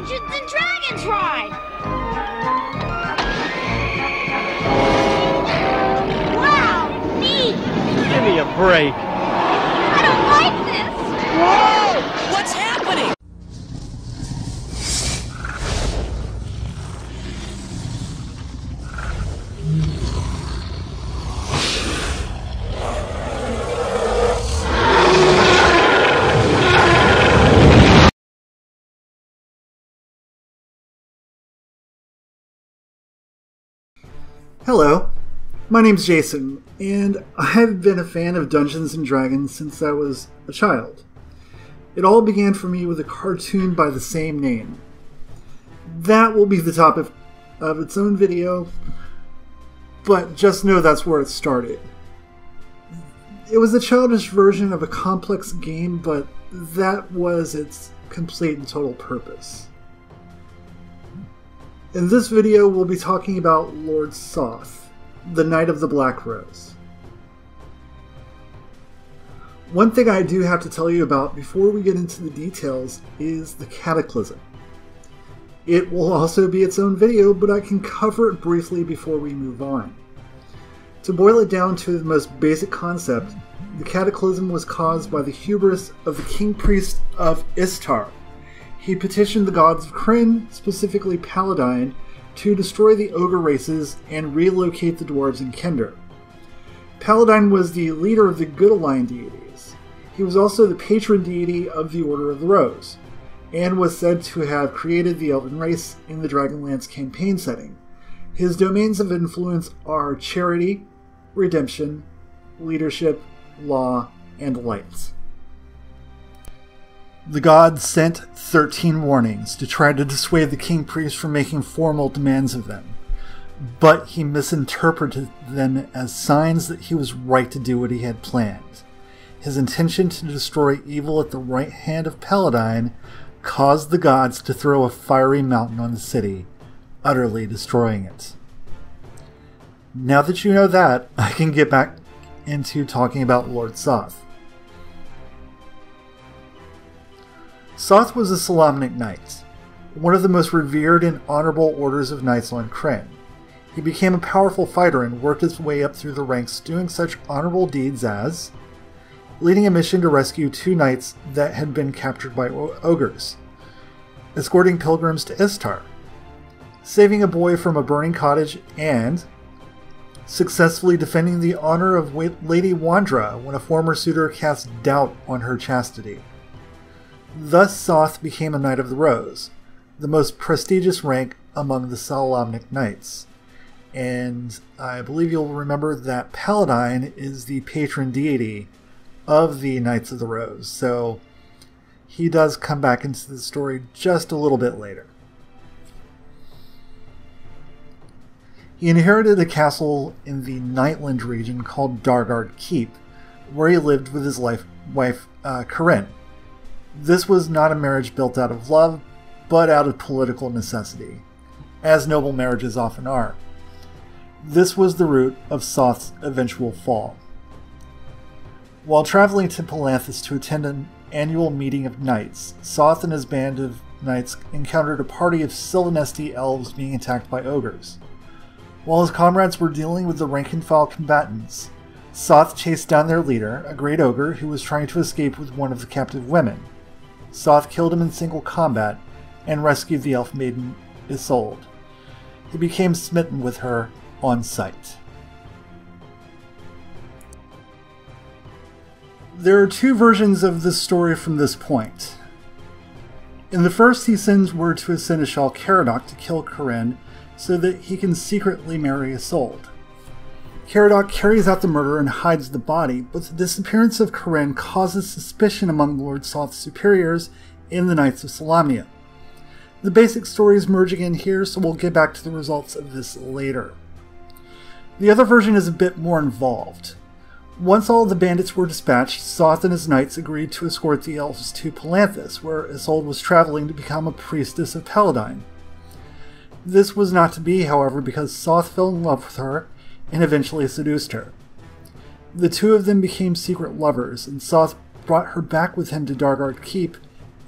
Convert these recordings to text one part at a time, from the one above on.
Dungeons and Dragons ride! Wow, neat! Give me a break. I don't like this! Whoa! What's happening? Hello, my name's Jason, and I've been a fan of Dungeons & Dragons since I was a child. It all began for me with a cartoon by the same name. That will be the topic of its own video, but just know that's where it started. It was a childish version of a complex game, but that was its complete and total purpose. In this video, we'll be talking about Lord Soth, the Knight of the Black Rose. One thing I do have to tell you about before we get into the details is the Cataclysm. It will also be its own video, but I can cover it briefly before we move on. To boil it down to the most basic concept, the Cataclysm was caused by the hubris of the King Priest of Istar. He petitioned the gods of Krynn, specifically Paladine, to destroy the ogre races and relocate the dwarves in Kender. Paladine was the leader of the Good Align deities. He was also the patron deity of the Order of the Rose, and was said to have created the Elven race in the Dragonlance campaign setting. His domains of influence are charity, redemption, leadership, law, and light. The gods sent 13 warnings to try to dissuade the King Priest from making formal demands of them, but he misinterpreted them as signs that he was right to do what he had planned. His intention to destroy evil at the right hand of Paladine caused the gods to throw a fiery mountain on the city, utterly destroying it. Now that you know that, I can get back into talking about Lord Soth. Soth was a Solamnic knight, one of the most revered and honorable orders of knights on Krynn. He became a powerful fighter and worked his way up through the ranks, doing such honorable deeds as leading a mission to rescue 2 knights that had been captured by ogres, escorting pilgrims to Istar, saving a boy from a burning cottage, and successfully defending the honor of Lady Wandra when a former suitor cast doubt on her chastity. Thus Soth became a Knight of the Rose, the most prestigious rank among the Solamnic Knights. And I believe you'll remember that Paladine is the patron deity of the Knights of the Rose, so he does come back into the story just a little bit later. He inherited a castle in the Nightland region called Dargard Keep, where he lived with his wife Corinne. This was not a marriage built out of love, but out of political necessity, as noble marriages often are. This was the root of Soth's eventual fall. While traveling to Palanthas to attend an annual meeting of knights, Soth and his band of knights encountered a party of Sylvanesti elves being attacked by ogres. While his comrades were dealing with the rank-and-file combatants, Soth chased down their leader, a great ogre who was trying to escape with one of the captive women. Soth killed him in single combat and rescued the elf maiden Isolde. He became smitten with her on sight. There are 2 versions of this story from this point. In the first, he sends word to his seneschal Caradoc to kill Corinne so that he can secretly marry Isolde. Caradoc carries out the murder and hides the body, but the disappearance of Corinne causes suspicion among Lord Soth's superiors in the Knights of Solamnia. The basic stories merge again here, so we'll get back to the results of this later. The other version is a bit more involved. Once all the bandits were dispatched, Soth and his knights agreed to escort the elves to Palanthas, where Isolde was traveling to become a priestess of Paladine. This was not to be, however, because Soth fell in love with her and eventually seduced her. The 2 of them became secret lovers, and Soth brought her back with him to Dargard Keep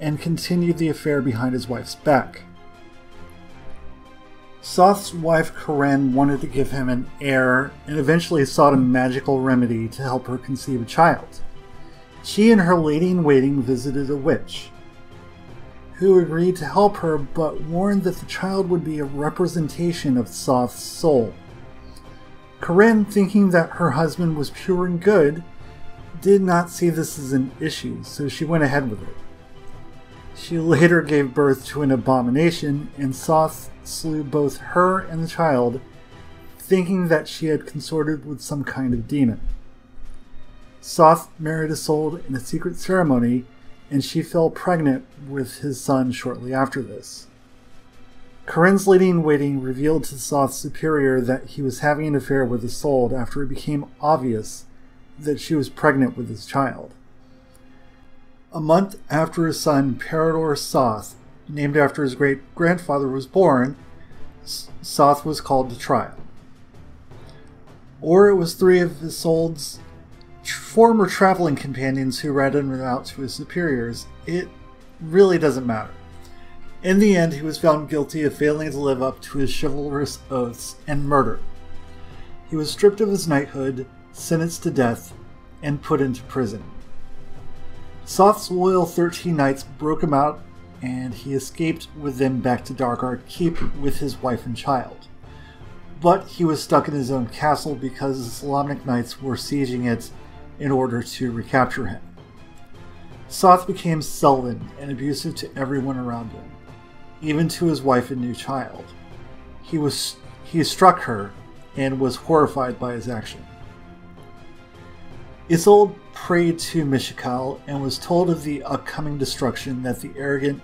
and continued the affair behind his wife's back. Soth's wife Karen wanted to give him an heir and eventually sought a magical remedy to help her conceive a child. She and her lady-in-waiting visited a witch, who agreed to help her but warned that the child would be a representation of Soth's soul. Karen, thinking that her husband was pure and good, did not see this as an issue, so she went ahead with it. She later gave birth to an abomination, and Soth slew both her and the child, thinking that she had consorted with some kind of demon. Soth married Isolde in a secret ceremony, and she fell pregnant with his son shortly after this. Karen's lady-in-waiting revealed to Soth's superior that he was having an affair with Isolde after it became obvious that she was pregnant with his child. A month after his son, Peridor Soth, named after his great-grandfather, was born, Soth was called to trial. Or it was three of Isolde's former traveling companions who ratted him out to his superiors. It really doesn't matter. In the end, he was found guilty of failing to live up to his chivalrous oaths and murder. He was stripped of his knighthood, sentenced to death, and put into prison. Soth's loyal 13 knights broke him out, and he escaped with them back to Darkguard Keep with his wife and child. But he was stuck in his own castle because the Solamnic knights were sieging it in order to recapture him. Soth became sullen and abusive to everyone around him, even to his wife and new child. He struck her and was horrified by his action. Isolde prayed to Mishakal and was told of the upcoming destruction that the arrogant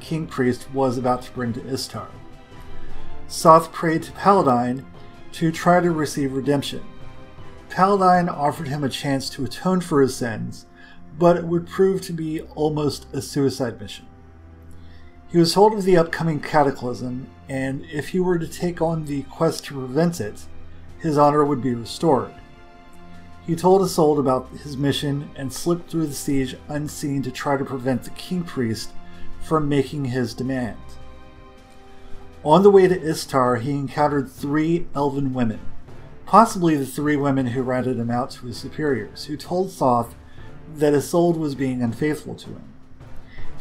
king priest was about to bring to Istar. Soth prayed to Paladine to try to receive redemption. Paladine offered him a chance to atone for his sins, but it would prove to be almost a suicide mission. He was told of the upcoming cataclysm, and if he were to take on the quest to prevent it, his honor would be restored. He told Isolde about his mission and slipped through the siege unseen to try to prevent the king priest from making his demand. On the way to Istar, he encountered 3 elven women, possibly the 3 women who ratted him out to his superiors, who told Soth that Isolde was being unfaithful to him.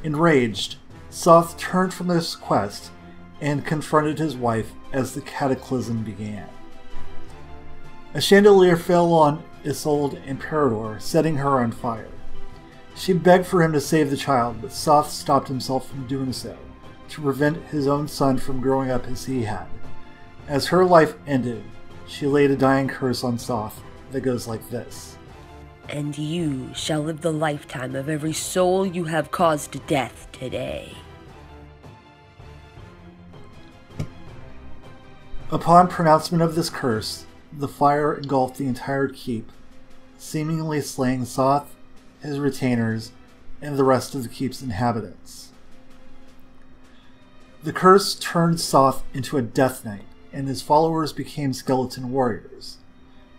Enraged, Soth turned from this quest and confronted his wife as the cataclysm began. A chandelier fell on Isolde and Peridor, setting her on fire. She begged for him to save the child, but Soth stopped himself from doing so, to prevent his own son from growing up as he had. As her life ended, she laid a dying curse on Soth that goes like this. And you shall live the lifetime of every soul you have caused death today. Upon pronouncement of this curse, the fire engulfed the entire keep, seemingly slaying Soth, his retainers, and the rest of the keep's inhabitants. The curse turned Soth into a death knight, and his followers became skeleton warriors.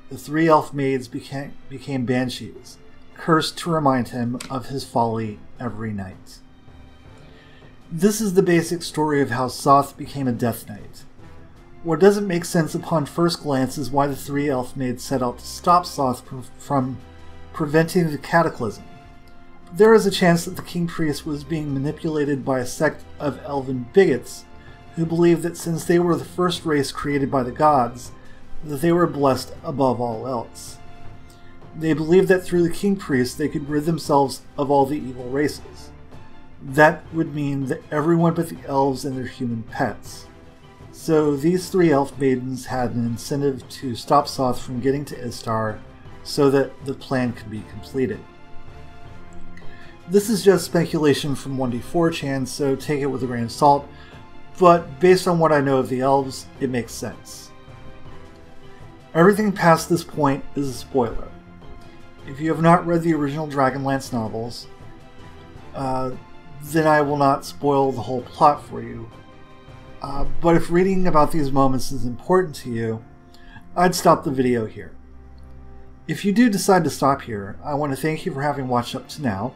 The 3 elf maids became banshees, cursed to remind him of his folly every night. This is the basic story of how Soth became a death knight. What doesn't make sense upon first glance is why the 3 elf maids set out to stop Soth from preventing the cataclysm. There is a chance that the king priest was being manipulated by a sect of elven bigots who believed that since they were the first race created by the gods, that they were blessed above all else. They believed that through the king priest they could rid themselves of all the evil races. That would mean that everyone but the elves and their human pets. So these 3 elf maidens had an incentive to stop Soth from getting to Istar so that the plan could be completed. This is just speculation from 1d4chan, so take it with a grain of salt, but based on what I know of the elves, it makes sense. Everything past this point is a spoiler. If you have not read the original Dragonlance novels, then I will not spoil the whole plot for you. But if reading about these moments is important to you, I'd stop the video here. If you do decide to stop here, I want to thank you for having watched up to now.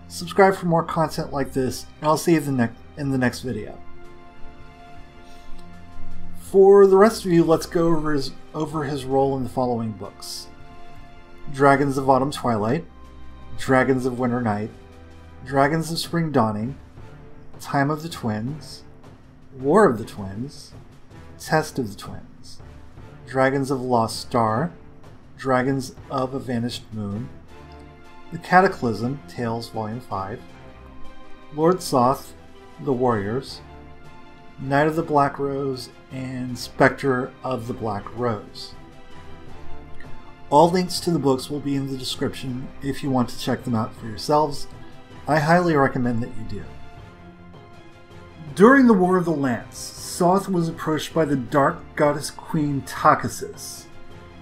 Subscribe for more content like this, and I'll see you in the next video. For the rest of you, let's go over his role in the following books: Dragons of Autumn Twilight, Dragons of Winter Night, Dragons of Spring Dawning, Time of the Twins, War of the Twins, Test of the Twins, Dragons of Lost Star, Dragons of a Vanished Moon, The Cataclysm, Tales Volume 5, Lord Soth, The Warriors, Knight of the Black Rose, and Spectre of the Black Rose. All links to the books will be in the description if you want to check them out for yourselves. I highly recommend that you do. During the War of the Lance, Soth was approached by the Dark Goddess Queen Takasis.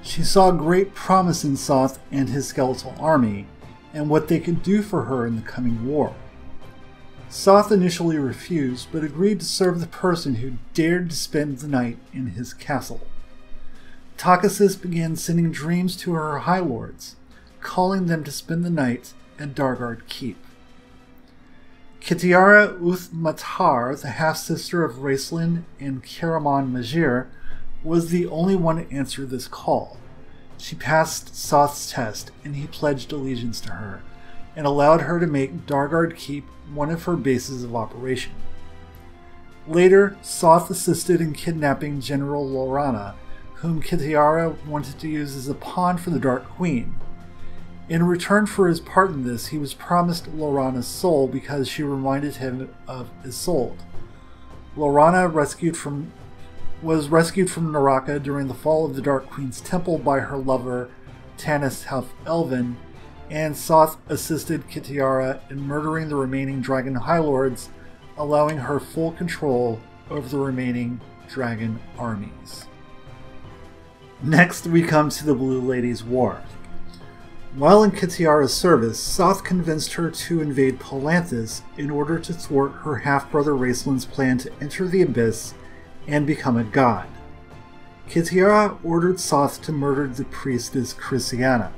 She saw great promise in Soth and his skeletal army, and what they could do for her in the coming war. Soth initially refused, but agreed to serve the person who dared to spend the night in his castle. Takasis began sending dreams to her High Lords, calling them to spend the night at Dargard Keep. Kitiara Uth Matar, the half-sister of Raistlin and Karaman Majir, was the only one to answer this call. She passed Soth's test, and he pledged allegiance to her, and allowed her to make Dargard Keep one of her bases of operation. Later, Soth assisted in kidnapping General Lorana, whom Kitiara wanted to use as a pawn for the Dark Queen. In return for his part in this, he was promised Lorana's soul because she reminded him of Isolde. Lorana was rescued from Naraka during the fall of the Dark Queen's temple by her lover, Tanis Half-Elven, and Soth assisted Kitiara in murdering the remaining dragon High Lords, allowing her full control over the remaining dragon armies. Next, we come to the Blue Lady's War. While in Kitiara's service, Soth convinced her to invade Palanthas in order to thwart her half-brother Raistlin's plan to enter the Abyss and become a god. Kitiara ordered Soth to murder the priestess Chrysiana.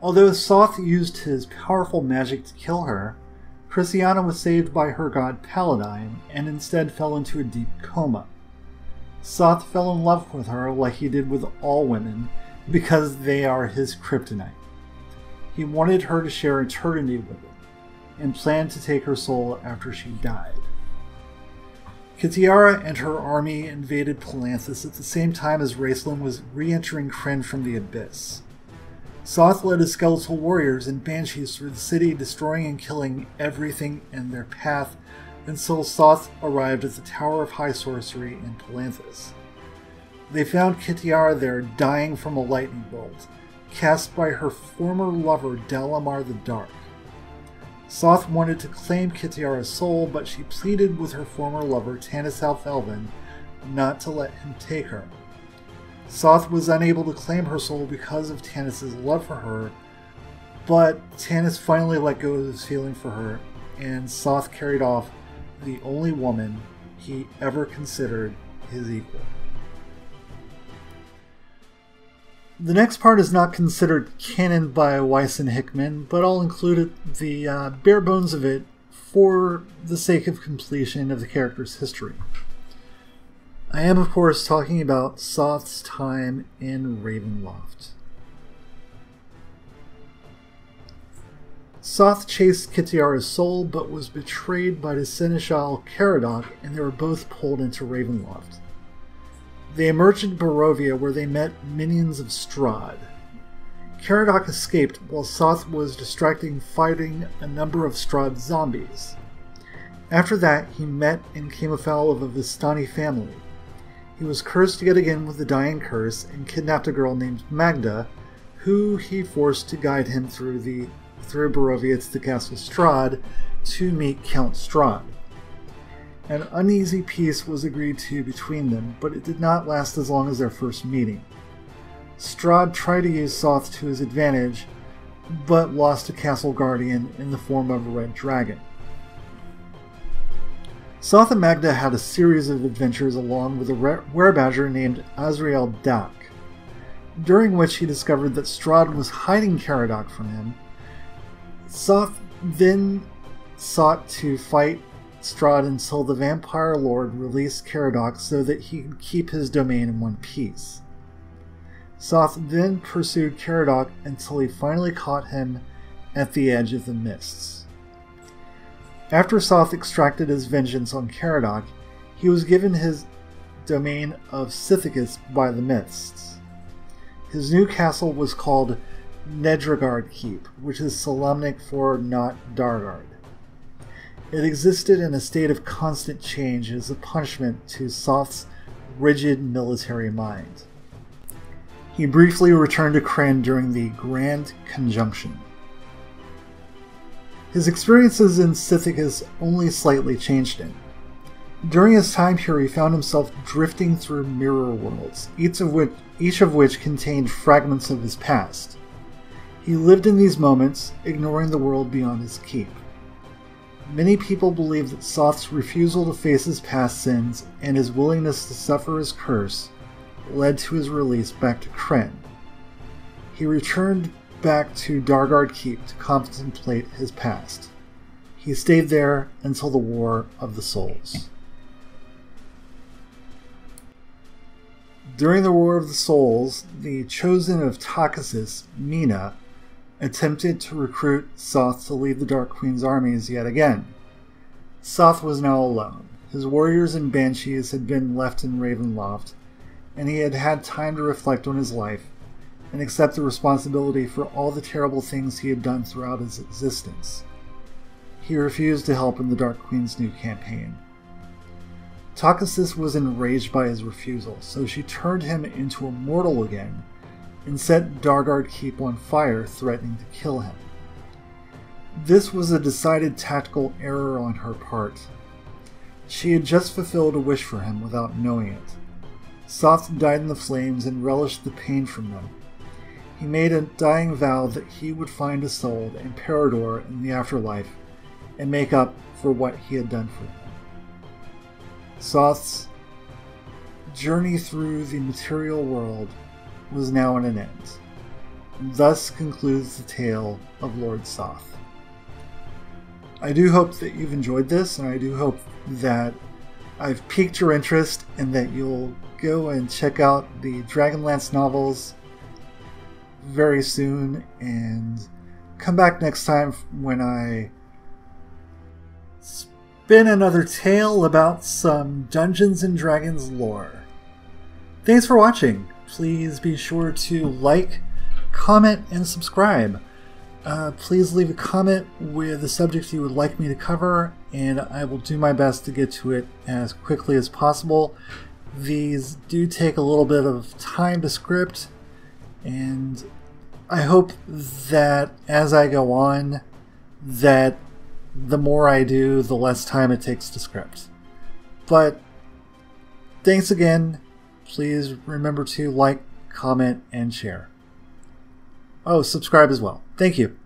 Although Soth used his powerful magic to kill her, Chrysiana was saved by her god Paladine and instead fell into a deep coma. Soth fell in love with her like he did with all women because they are his kryptonite. He wanted her to share eternity with him and planned to take her soul after she died. Kitiara and her army invaded Palanthas at the same time as Raistlin was re-entering Krynn from the Abyss. Soth led his skeletal warriors and banshees through the city, destroying and killing everything in their path until Soth arrived at the Tower of High Sorcery in Palanthas. They found Kitiara there dying from a lightning bolt, cast by her former lover Dalamar the Dark. Soth wanted to claim Kitiara's soul, but she pleaded with her former lover Tanis Half-Elven not to let him take her. Soth was unable to claim her soul because of Tanis' love for her, but Tanis finally let go of his feeling for her, and Soth carried off the only woman he ever considered his equal. The next part is not considered canon by Weiss and Hickman, but I'll include the bare bones of it for the sake of completion of the character's history. I am, of course, talking about Soth's time in Ravenloft. Soth chased Kitiara's soul, but was betrayed by the Seneschal Caradoc, and they were both pulled into Ravenloft. They emerged in Barovia, where they met minions of Strahd. Caradoc escaped while Soth was distracting fighting a number of Strahd zombies. After that, he met and came afoul of a Vistani family. He was cursed yet again with the Dying Curse and kidnapped a girl named Magda, who he forced to guide him through Barovia to the Castle Strahd to meet Count Strahd. An uneasy peace was agreed to between them, but it did not last as long as their first meeting. Strahd tried to use Soth to his advantage, but lost a castle guardian in the form of a red dragon. Soth and Magda had a series of adventures along with a werebadger named Azrael Dak, during which he discovered that Strahd was hiding Caradoc from him. Soth then sought to fight distraught until the vampire lord released Caradoc so that he could keep his domain in one piece. Soth then pursued Caradoc until he finally caught him at the edge of the mists. After Soth extracted his vengeance on Caradoc, he was given his domain of Sithicus by the mists. His new castle was called Nedragard Keep, which is Solamnic for not Dargard. It existed in a state of constant change as a punishment to Soth's rigid military mind. He briefly returned to Krynn during the Grand Conjunction. His experiences in Sithicus only slightly changed him. During his time here, he found himself drifting through mirror worlds, each of which contained fragments of his past. He lived in these moments, ignoring the world beyond his keep. Many people believe that Soth's refusal to face his past sins and his willingness to suffer his curse led to his release back to Krynn. He returned back to Dargard Keep to contemplate his past. He stayed there until the War of the Souls. During the War of the Souls, the chosen of Takasis, Mina, attempted to recruit Soth to lead the Dark Queen's armies yet again. Soth was now alone. His warriors and banshees had been left in Ravenloft, and he had had time to reflect on his life and accept the responsibility for all the terrible things he had done throughout his existence. He refused to help in the Dark Queen's new campaign. Takasis was enraged by his refusal, so she turned him into a mortal again and set Dargard Keep on fire, threatening to kill him. This was a decided tactical error on her part. She had just fulfilled a wish for him without knowing it. Soth died in the flames and relished the pain from them. He made a dying vow that he would find Isolde and Parador in the afterlife and make up for what he had done for them. Soth's journey through the material world was now at an end. And thus concludes the tale of Lord Soth. I do hope that you've enjoyed this, and I do hope that I've piqued your interest and that you'll go and check out the Dragonlance novels very soon, and come back next time when I spin another tale about some Dungeons & Dragons lore. Thanks for watching. Please be sure to like, comment, and subscribe. Please leave a comment with the subject you would like me to cover, and I will do my best to get to it as quickly as possible. These do take a little bit of time to script, and I hope that as I go on, that the more I do, the less time it takes to script. But thanks again. Please remember to like, comment, and share. Oh, subscribe as well. Thank you.